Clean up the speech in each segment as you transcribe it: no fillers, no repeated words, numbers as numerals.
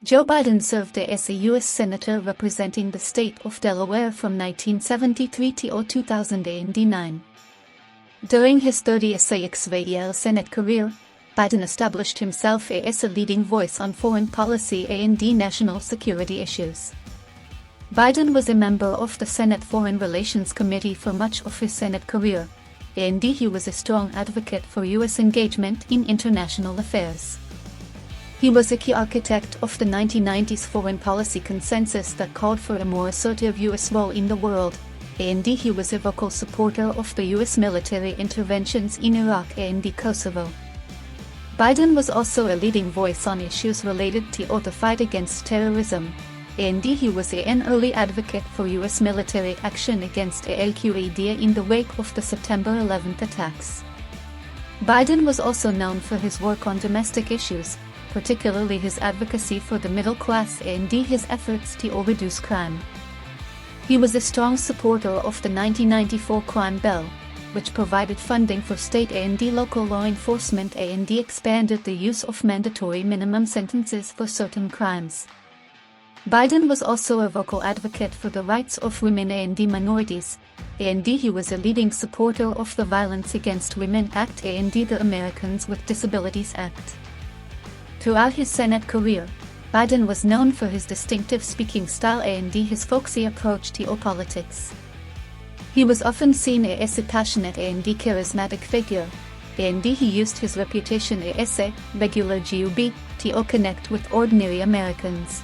Joe Biden served as a U.S. Senator representing the state of Delaware from 1973 to 2009. During his 36-year Senate career, Biden established himself as a leading voice on foreign policy and national security issues. Biden was a member of the Senate Foreign Relations Committee for much of his Senate career, and he was a strong advocate for U.S. engagement in international affairs. He was a key architect of the 1990s foreign policy consensus that called for a more assertive U.S. role in the world, and he was a vocal supporter of the U.S. military interventions in Iraq and Kosovo. Biden was also a leading voice on issues related to the fight against terrorism, and he was an early advocate for U.S. military action against al-Qaeda in the wake of the September 11th attacks. Biden was also known for his work on domestic issues, particularly his advocacy for the middle class and his efforts to reduce crime. He was a strong supporter of the 1994 Crime Bill, which provided funding for state and local law enforcement and expanded the use of mandatory minimum sentences for certain crimes. Biden was also a vocal advocate for the rights of women and minorities, and he was a leading supporter of the Violence Against Women Act and the Americans with Disabilities Act. Throughout his Senate career, Biden was known for his distinctive speaking style and his folksy approach to politics. He was often seen as a passionate and charismatic figure, and he used his reputation as a regular GOP to connect with ordinary Americans.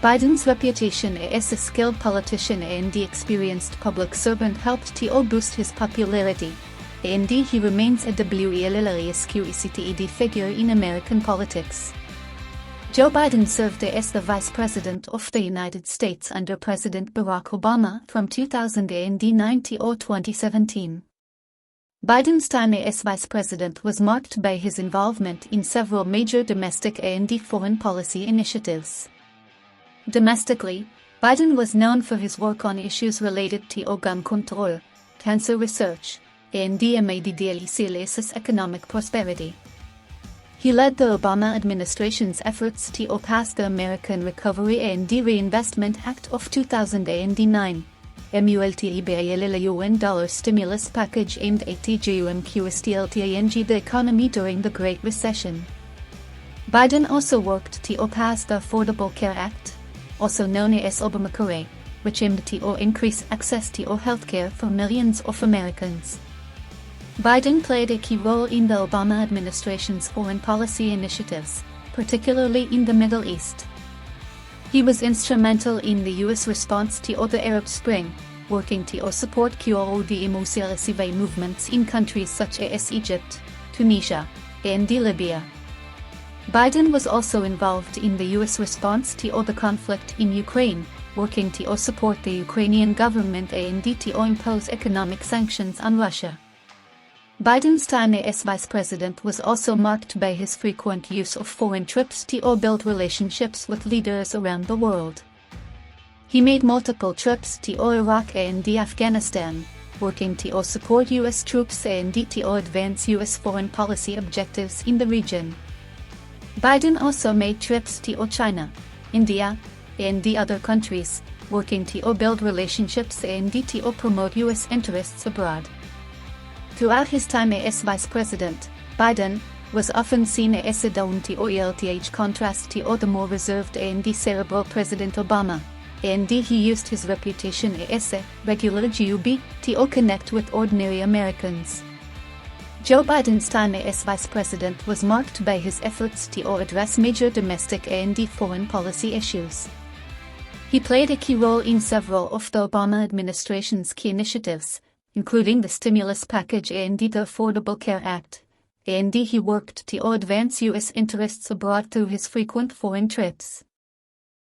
Biden's reputation as a skilled politician and experienced public servant helped to boost his popularity, and he remains a well-respected figure in American politics. Joe Biden served as the Vice President of the United States under President Barack Obama from 2009 to 2017. Biden's time as Vice President was marked by his involvement in several major domestic and foreign policy initiatives. Domestically, Biden was known for his work on issues related to gun control, cancer research, and America's economic prosperity. He led the Obama administration's efforts to pass the American Recovery and Reinvestment Act of 2009, a multi-billion-dollar stimulus package aimed at jumpstarting the economy during the Great Recession. Biden also worked to pass the Affordable Care Act, also known as Obamacare, which aimed to increase access to health care for millions of Americans. Biden played a key role in the Obama administration's foreign policy initiatives, particularly in the Middle East. He was instrumental in the U.S. response to the Arab Spring, working to support the Muslim movements in countries such as Egypt, Tunisia, and Libya. Biden was also involved in the U.S. response to the conflict in Ukraine, working to support the Ukrainian government and to impose economic sanctions on Russia. Biden's time as Vice President was also marked by his frequent use of foreign trips to build relationships with leaders around the world. He made multiple trips to Iraq and Afghanistan, working to support U.S. troops and to advance U.S. foreign policy objectives in the region. Biden also made trips to China, India, and other countries, working to build relationships and to promote U.S. interests abroad. Throughout his time as Vice President, Biden was often seen as a down-to-earth contrast to the more reserved and cerebral President Obama, and he used his reputation as a regular GOP to connect with ordinary Americans. Joe Biden's time as Vice President was marked by his efforts to address major domestic and foreign policy issues. He played a key role in several of the Obama administration's key initiatives, including the stimulus package and the Affordable Care Act, and he worked to advance U.S. interests abroad through his frequent foreign trips.